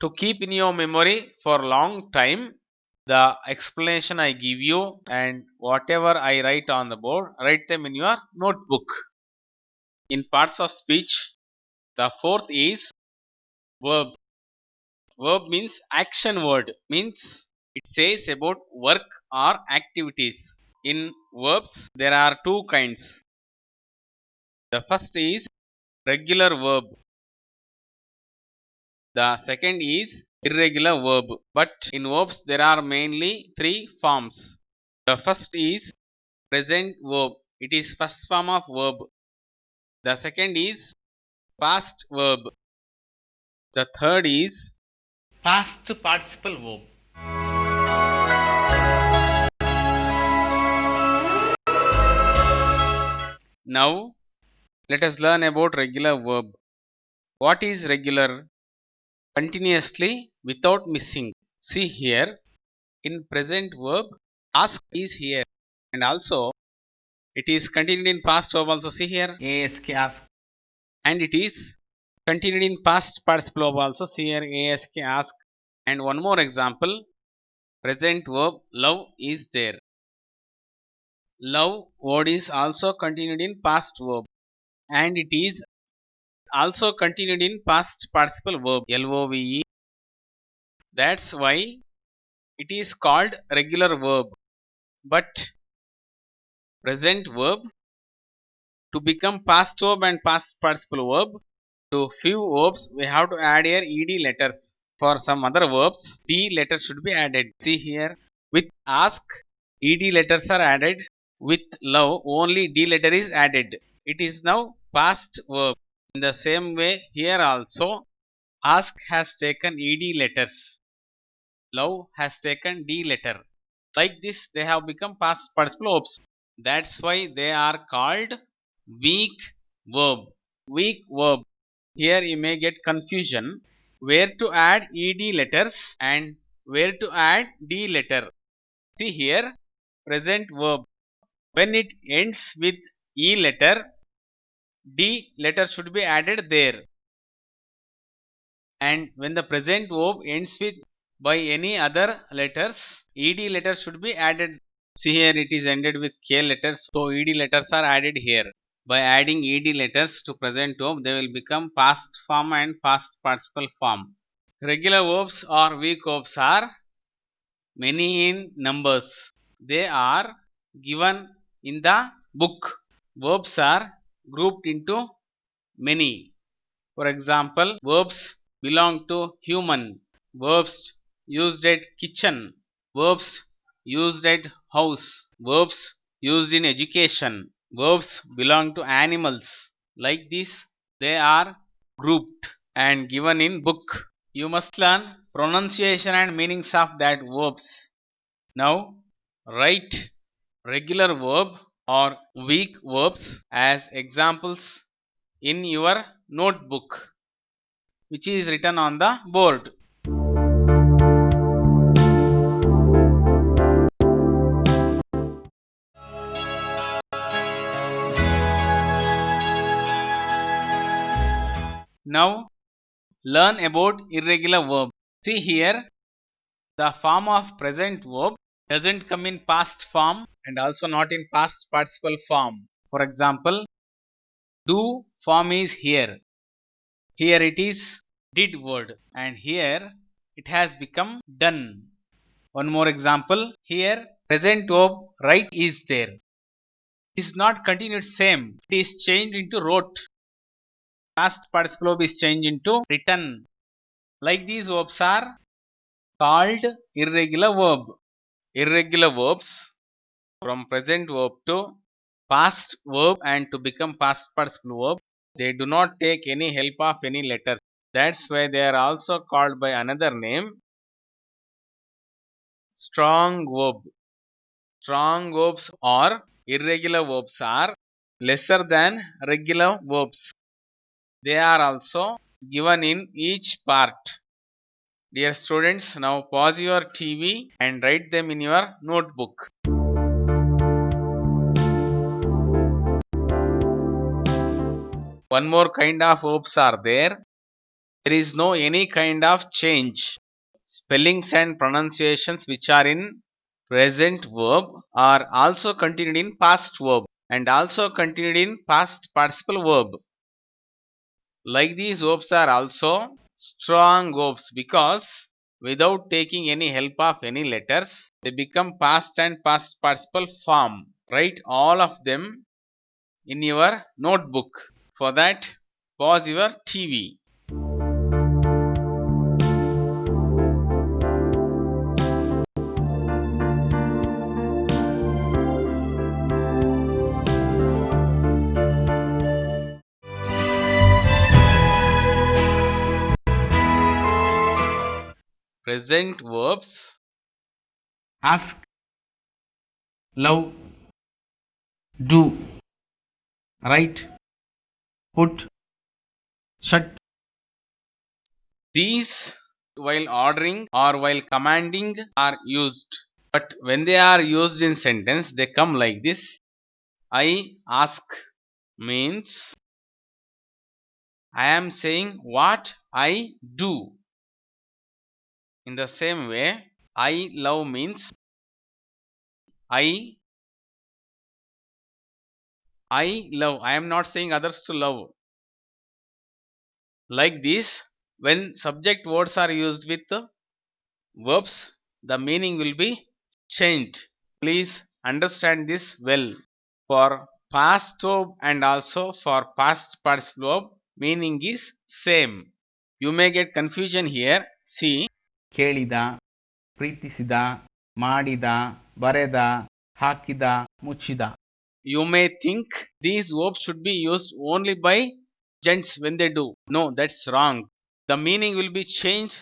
to keep in your memory for long time the explanation I give you and whatever I write on the board, write them in your notebook. In parts of speech, the fourth is verb. Verb means action word, means it says about work or activities. In verbs there are two kinds. The first is regular verb. The second is irregular verb. But in verbs there are mainly three forms. The first is present verb. It is first form of verb. The second is past verb. The third is past participle verb. Now let us learn about regular verb. What is regular? Continuously without missing. See here, in present verb ask is here, and also it is continued in past verb also. See here, Ask, ask. and it is continued in past participle verb also. See here, ask, ask. And one more example, present verb love is there. Love word is also continued in past verb, and it is also continued in past participle verb love. That's why it is called regular verb. But present verb, to become past verb and past participle verb, to few verbs we have to add here ed letters. For some other verbs d letters should be added. See here, with ask ed letters are added. With love only d letter is added. It is now past verb. In the same way here also ask has taken ed letters, love has taken d letter. Like this they have become past participle verbs. That's why they are called weak verb. Weak verb. Here you may get confusion where to add ed letters and where to add d letter. See here, present verb, when it ends with e letter, d letter should be added there. And when the present verb ends with by any other letters, ed letter should be added. See here, it is ended with k letters, so ed letters are added here. By adding ed letters to present verb, they will become past form and past participle form. Regular verbs or weak verbs are many in numbers. They are given in the book. Verbs are grouped into many. For example, verbs belong to human, verbs used at kitchen, verbs used at house, verbs used in education, verbs belong to animals. Like this they are grouped and given in book. You must learn pronunciation and meanings of that verbs. Now write regular verb or weak verbs as examples in your notebook, which is written on the board. Now learn about irregular verb. See here, the form of present verb doesn't come in past form and also not in past participle form. For example, do form is here. Here it is did word, and here it has become done. One more example, here present verb write is there. It is not continued same, it is changed into wrote. Past participle verb is changed into written. Like these verbs are called irregular verb. Irregular verbs from present verb to past verb and to become past participle verb, they do not take any help of any letters. That's why they are also called by another name, strong verb. Strong verbs or irregular verbs are lesser than regular verbs. They are also given in each part. Dear students, now pause your TV and write them in your notebook. One more kind of verbs are there. there is no any kind of change. Spellings and pronunciations which are in present verb are also continued in past verb and also continued in past participle verb. Like these verbs are also strong verbs because without taking any help of any letters, they become past and past participle form. Write all of them in your notebook. For that, pause your TV. Present verbs: ask, love, do, write, put, shut. these while ordering or while commanding are used, but when they are used in sentence they come like this. I ask means I am saying what I do. In the same way, I love means I love. I am not saying others to love. Like this, when subject words are used with verbs, the meaning will be changed. Please understand this well. For past verb and also for past participle verb, meaning is same. You may get confusion here. See, ಕೇಳಿದ, ಪ್ರೀತಿಸಿದ, ಮಾಡಿದ, ಬರೆದ, ಹಾಕಿದ, ಮುಚ್ಚಿದ. you may think these verbs should be used only by gents when they do. No, that's wrong. The meaning will be changed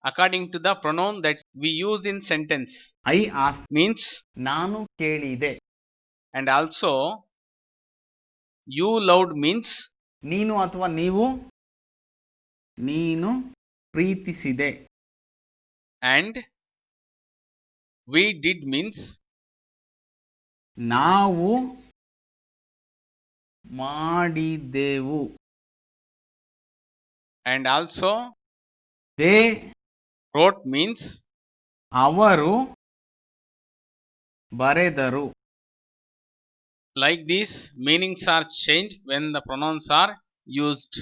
according to the pronoun that we use in sentence. I asked Means, ನಾನು ಕೇಳಿದೆ. and also you loved means ನೀನು ಅಥವಾ ನೀವು, ನೀನು ಪ್ರೀತಿಸಿದೆ. and we did means ನಾವು ಮಾಡಿದೆವು. and also they wrote means ಅವರು ಬರೆದರು. like these meanings are changed when the pronouns are used.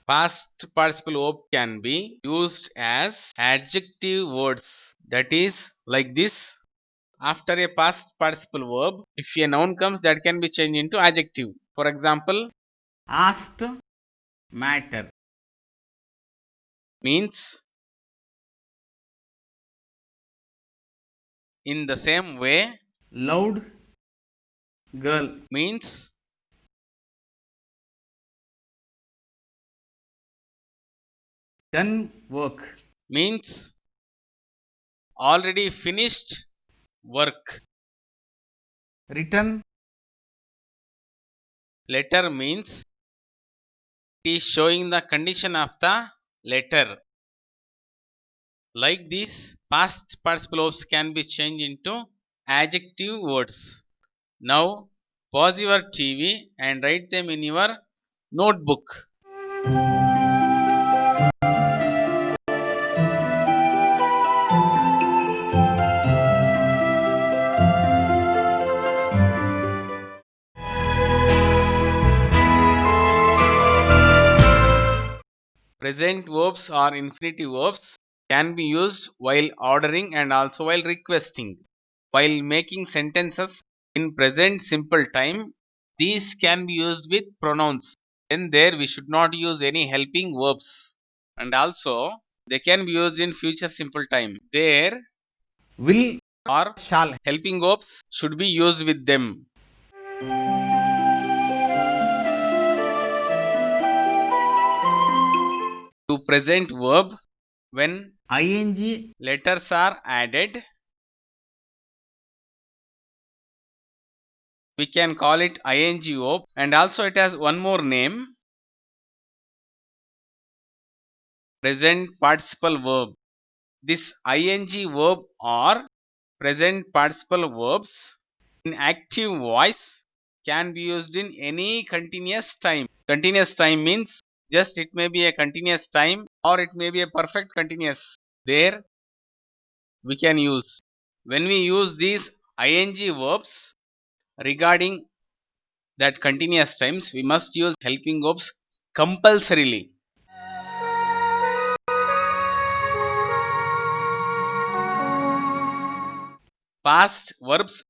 Past participle verb can be used as adjective words, that is like this. After a past participle verb, if a noun comes, that can be changed into adjective. For example, asked matter means in the same way. loved girl means done work. means already finished work. written Letter means it is showing the condition of the letter. Like this, past participle verbs can be changed into adjective words. Now pause your TV and write them in your notebook. Present verbs or infinitive verbs can be used while ordering and also while requesting. While making sentences in present simple time, these can be used with pronouns. Then there we should not use any helping verbs. And also they can be used in future simple time. There will or shall helping verbs should be used with them. To present verb, when ing letters are added, we can call it ing verb, and also it has one more name, present participle verb. This ing verb or present participle verbs in active voice can be used in any continuous time. Continuous time means just it may be a continuous time or it may be a perfect continuous. There we can use. When we use these ing verbs regarding that continuous times, we must use helping verbs compulsorily. Past verbs,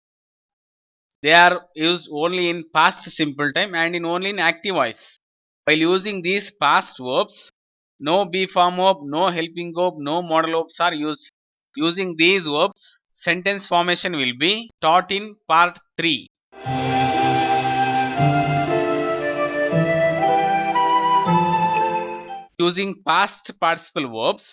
they are used only in past simple time and in only in active voice. While using these past verbs, no be form verb, no helping verb, no modal verbs are used. Using these verbs, sentence formation will be taught in part 3. Using past participle verbs,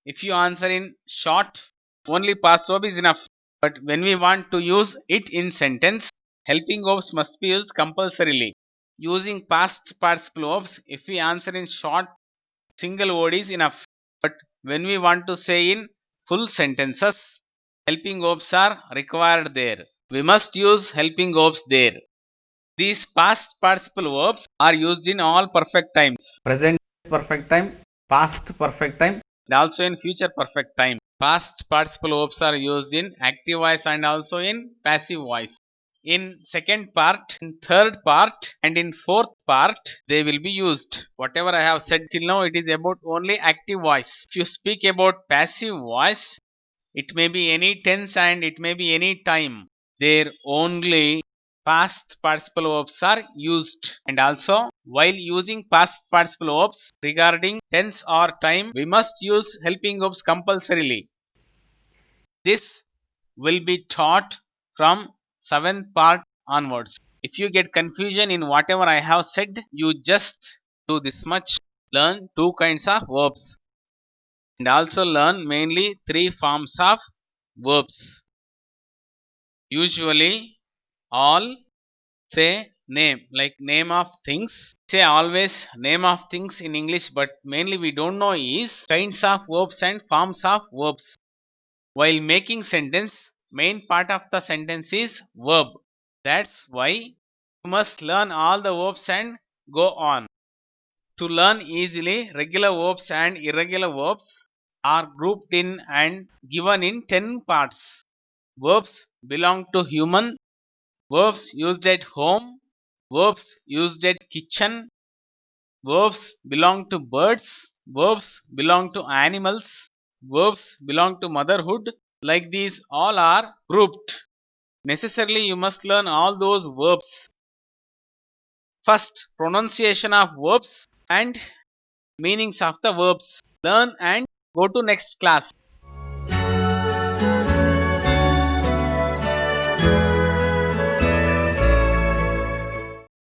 if you answer in short, only past verb is enough. But when we want to use it in sentence, helping verbs must be used compulsorily. Using past participle verbs, if we answer in short, single word is enough. But when we want to say in full sentences, helping verbs are required there. We must use helping verbs there. These past participle verbs are used in all perfect times. Present perfect time, past perfect time, and also in future perfect time. Past participle verbs are used in active voice and also in passive voice. In second part, in third part and in fourth part, they will be used. Whatever I have said till now, it is about only active voice. If you speak about passive voice, it may be any tense and it may be any time. There only past participle verbs are used. And also, while using past participle verbs regarding tense or time, we must use helping verbs compulsorily. This will be taught from 7th part onwards. If you get confusion in whatever I have said, you just do this much. Learn 2 kinds of verbs and also learn mainly 3 forms of verbs. Usually all say name, like name of things. Say always name of things in English, but mainly we don't know is kinds of verbs and forms of verbs. While making sentence, main part of the sentence is verb. That's why you must learn all the verbs and go on. To learn easily, regular verbs and irregular verbs are grouped in and given in 10 parts. Verbs belong to human, verbs used at home, verbs used at kitchen, verbs belong to birds, verbs belong to animals, verbs belong to motherhood. Like these all are grouped. Necessarily you must learn all those verbs. First, pronunciation of verbs and meanings of the verbs. Learn and go to next class.